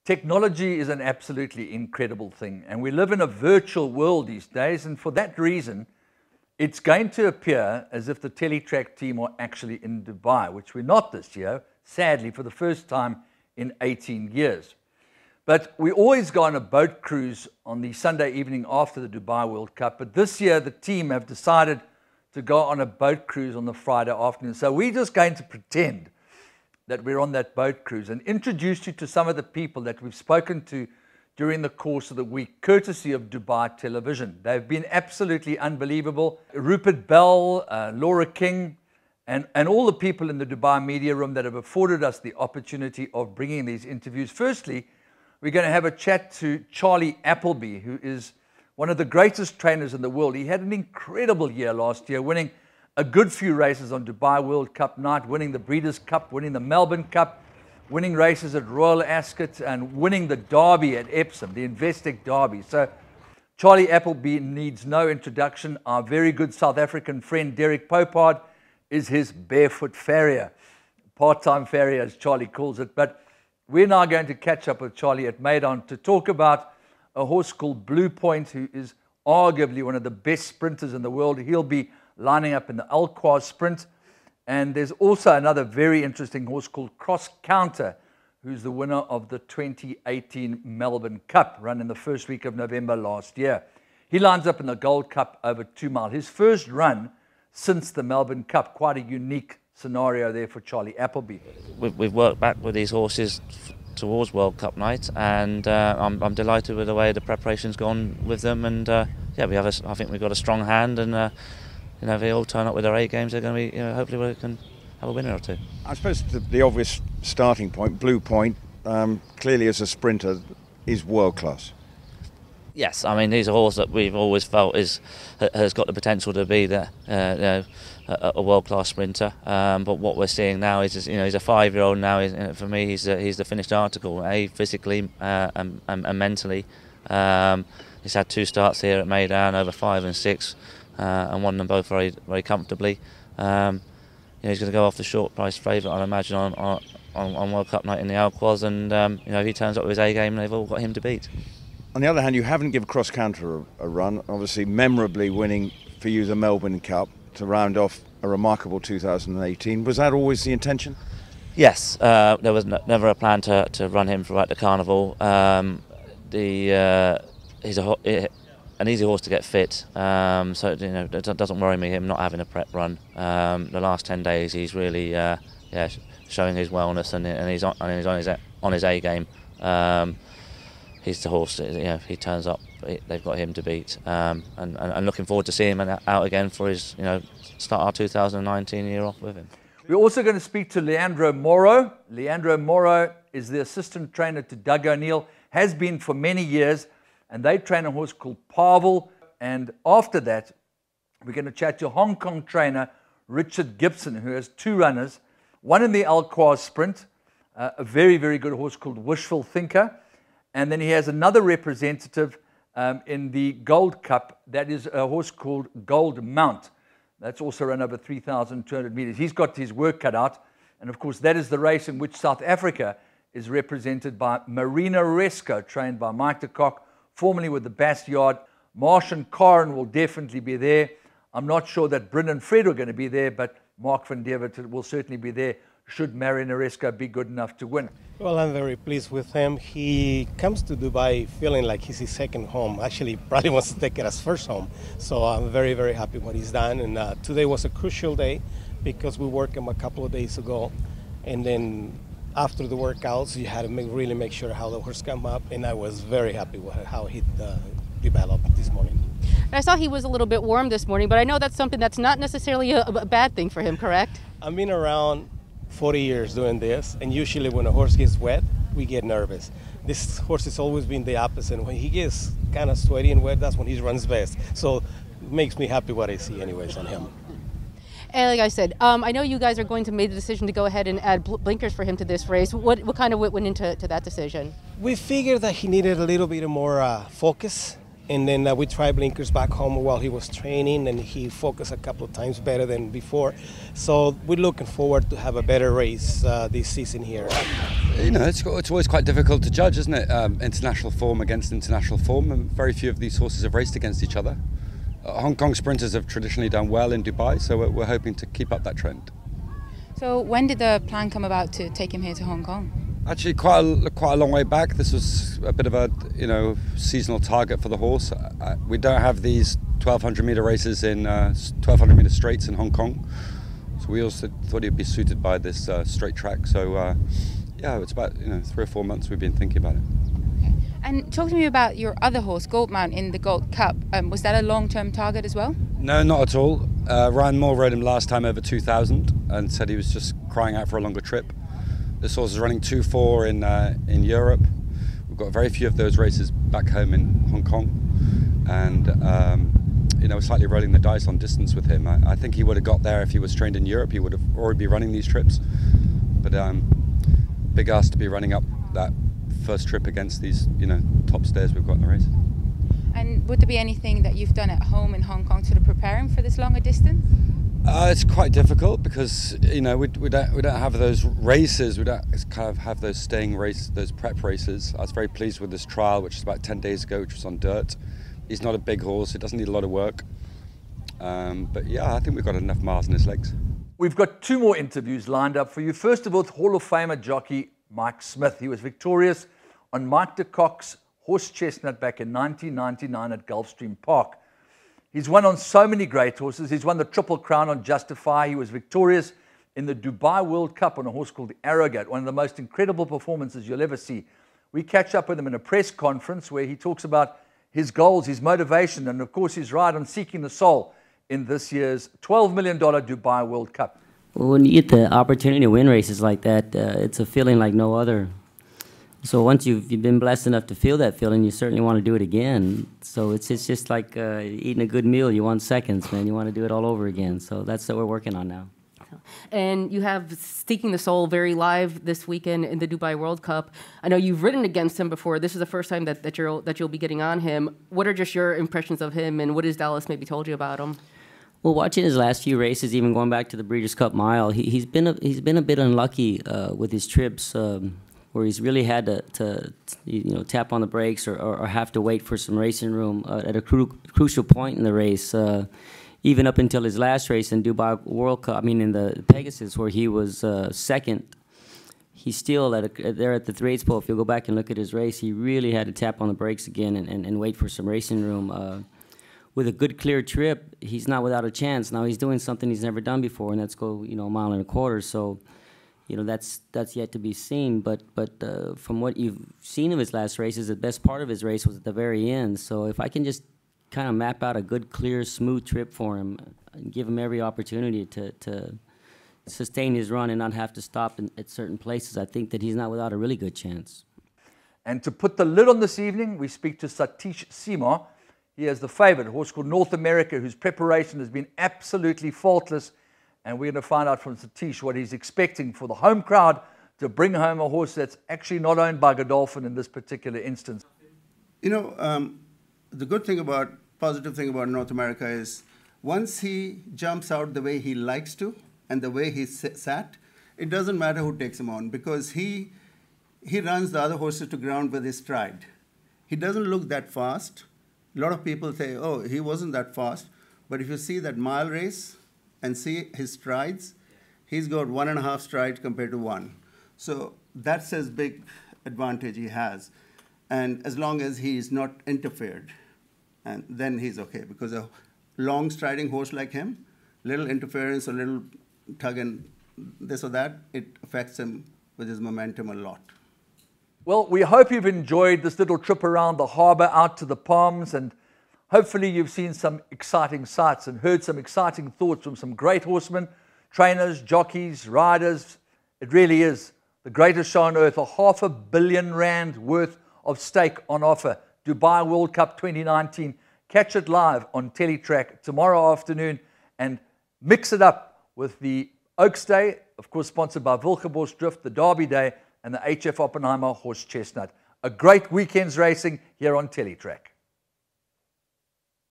Technology is an absolutely incredible thing, and we live in a virtual world these days, and for that reason, it's going to appear as if the Teletrack team are actually in Dubai, which we're not this year, sadly, for the first time in 18 years. But we always go on a boat cruise on the Sunday evening after the Dubai World Cup, but this year the team have decided to go on a boat cruise on the Friday afternoon. So we're just going to pretend that we're on that boat cruise and introduce you to some of the people that we've spoken to during the course of the week, courtesy of Dubai Television. They've been absolutely unbelievable. Rupert Bell, Laura King, and all the people in the Dubai media room that have afforded us the opportunity of bringing these interviews. Firstly, we're going to have a chat to Charlie Appleby, who is one of the greatest trainers in the world. He had an incredible year last year, winning a good few races on Dubai World Cup night, winning the Breeders' Cup, winning the Melbourne Cup, winning races at Royal Ascot, and winning the Derby at Epsom, the Investec Derby. So Charlie Appleby needs no introduction. Our very good South African friend Derek Popard is his barefoot farrier, part-time farrier as Charlie calls it. But we're now going to catch up with Charlie at Maidan to talk about a horse called Blue Point, who is arguably one of the best sprinters in the world. He'll be lining up in the Alquaz Sprint. And there's also another very interesting horse called Cross Counter, who's the winner of the 2018 Melbourne Cup, run in the first week of November last year. He lines up in the Gold Cup over 2 mile. His first run since the Melbourne Cup. Quite a unique scenario there for Charlie Appleby. We've worked back with these horses towards World Cup night, and I'm delighted with the way the preparation's gone with them. And yeah, I think we've got a strong hand, and you know, if they all turn up with their A games, they're going to be, you know, hopefully we can have a winner or two. I suppose the obvious starting point, Blue Point, clearly as a sprinter, is world class. Yes, I mean, he's a horse that we've always felt has got the potential to be you know, a world-class sprinter. But what we're seeing now is, you know, he's a 5-year-old now. For me, he's the finished article. Physically and mentally. He's had 2 starts here at Maidan, over 5 and 6, and won them both very, very comfortably. You know, he's going to go off the short price favourite, I imagine, on World Cup night in the Alquaz. And you know, if he turns up with his A game, they've all got him to beat. On the other hand, you haven't given Cross Counter a run, obviously memorably winning for you the Melbourne Cup to round off a remarkable 2018. Was that always the intention? Yes, there was never a plan to run him throughout the carnival. He's an easy horse to get fit, so you know, it doesn't worry me him not having a prep run. The last 10 days he's really showing his wellness, and he's on his A game. He's the horse, you know, if he turns up, they've got him to beat. And looking forward to seeing him out again for his, you know, start our 2019 year off with him. We're also going to speak to Leandro Moro. Leandro Moro is the assistant trainer to Doug O'Neill, has been for many years, and they train a horse called Pavel. And after that, we're going to chat to Hong Kong trainer Richard Gibson, who has 2 runners, one in the Alquaz Sprint, a very, very good horse called Wishful Thinker. And then he has another representative in the Gold Cup. That is a horse called Gold Mount. That's also run over 3,200 meters. He's got his work cut out. And of course, that is the race in which South Africa is represented by Marina Resco, trained by Mike de Kock, formerly with the Bass Yard. Marsh and Karen will definitely be there. I'm not sure that Bryn and Fred are going to be there, but Mark van Deventer will certainly be there should Marina Resco be good enough to win. Well, I'm very pleased with him. He comes to Dubai feeling like he's his second home. Actually, probably wants to take it as first home. So I'm very, very happy what he's done. And today was a crucial day because we worked him a couple of days ago. And then after the workouts, you had to really make sure how the horse come up. And I was very happy with how he developed this morning. And I saw he was a little bit warm this morning, but I know that's something that's not necessarily a bad thing for him, correct? I've been around 40 years doing this, and usually when a horse gets wet, we get nervous. This horse has always been the opposite. When he gets kind of sweaty and wet, that's when he runs best. So it makes me happy what I see anyways on him. And like I said, I know you guys are going to make the decision to go ahead and add blinkers for him to this race. What kind of went into that decision? We figured that he needed a little bit more focus. And then we tried blinkers back home while he was training, and he focused a couple of times better than before. So we're looking forward to have a better race this season here. You know, it's always quite difficult to judge, isn't it? International form against international form, and very few of these horses have raced against each other. Hong Kong sprinters have traditionally done well in Dubai, so we're hoping to keep up that trend. So when did the plan come about to take him here to Hong Kong? Actually, quite a long way back. This was a bit of a seasonal target for the horse. We don't have these 1,200 meter races in 1,200 meter straights in Hong Kong, so we also thought he'd be suited by this straight track. So yeah, it's about 3 or 4 months we've been thinking about it. Okay. And talk to me about your other horse, Goldmount, in the Gold Cup. Was that a long-term target as well? No, not at all. Ryan Moore rode him last time over 2,000 and said he was just crying out for a longer trip. This horse is running 2-4 in Europe. We've got very few of those races back home in Hong Kong, and we're slightly rolling the dice on distance with him. I think he would have got there if he was trained in Europe. He would have already be running these trips, but big ask to be running up that first trip against these top stairs we've got in the race. And would there be anything that you've done at home in Hong Kong to sort of prepare him for this longer distance? It's quite difficult because we don't have those races. We don't kind of have those those prep races. I was very pleased with this trial, which was about 10 days ago, which was on dirt. He's not a big horse. It doesn't need a lot of work. But yeah, I think we've got enough miles in his legs. We've got 2 more interviews lined up for you. First of all, Hall of Famer jockey Mike Smith. He was victorious on Mike de Kock's horse chestnut back in 1999 at Gulfstream Park. He's won on so many great horses. He's won the Triple Crown on Justify. He was victorious in the Dubai World Cup on a horse called the Arrogate, one of the most incredible performances you'll ever see. We catch up with him in a press conference where he talks about his goals, his motivation, and of course his ride on Seeking the Soul in this year's $12 million Dubai World Cup. Well, when you get the opportunity to win races like that, it's a feeling like no other. So once you've been blessed enough to feel that feeling, you certainly want to do it again. So it's just like eating a good meal. You want seconds, man. You want to do it all over again. So that's what we're working on now. And you have Seeking the Soul very live this weekend in the Dubai World Cup. I know you've ridden against him before. This is the first time that you'll be getting on him. What are just your impressions of him, and what has Dallas maybe told you about him? Well, watching his last few races, even going back to the Breeders' Cup Mile, he's been a bit unlucky with his trips. Where he's really had to tap on the brakes or have to wait for some racing room at a crucial point in the race. Even up until his last race in Dubai World Cup, in the Pegasus, where he was second, he's still there at the Threads Pole. If you go back and look at his race, he really had to tap on the brakes again and wait for some racing room. With a good clear trip, he's not without a chance. Now he's doing something he's never done before, and that's go a mile and a quarter. So. That's yet to be seen, but from what you've seen of his last races, the best part of his race was at the very end. So if I can just kind of map out a good, clear, smooth trip for him and give him every opportunity to sustain his run and not have to stop at certain places, I think that he's not without a really good chance. And to put the lid on this evening, we speak to Satish Sima. He is the favorite, a horse called North America, whose preparation has been absolutely faultless. And we're going to find out from Satish what he's expecting for the home crowd to bring home a horse that's actually not owned by Godolphin in this particular instance. The positive thing about North America is once he jumps out the way he likes to and the way he sat, it doesn't matter who takes him on because he runs the other horses to ground with his stride. He doesn't look that fast. A lot of people say, oh, he wasn't that fast. But if you see that mile race, and see his strides, he's got 1.5 strides compared to 1. So that's his big advantage he has. And as long as he's not interfered, and then he's okay. Because a long striding horse like him, little interference, a little tug and this or that, it affects him with his momentum a lot. Well, we hope you've enjoyed this little trip around the harbour out to the Palms, and hopefully you've seen some exciting sights and heard some exciting thoughts from some great horsemen, trainers, jockeys, riders. It really is the greatest show on earth, a R500 million worth of stake on offer. Dubai World Cup 2019. Catch it live on Teletrack tomorrow afternoon and mix it up with the Oaks Day, of course sponsored by Wilgeborst Drift, the Derby Day, and the HF Oppenheimer Horse Chestnut. A great weekend's racing here on Teletrack.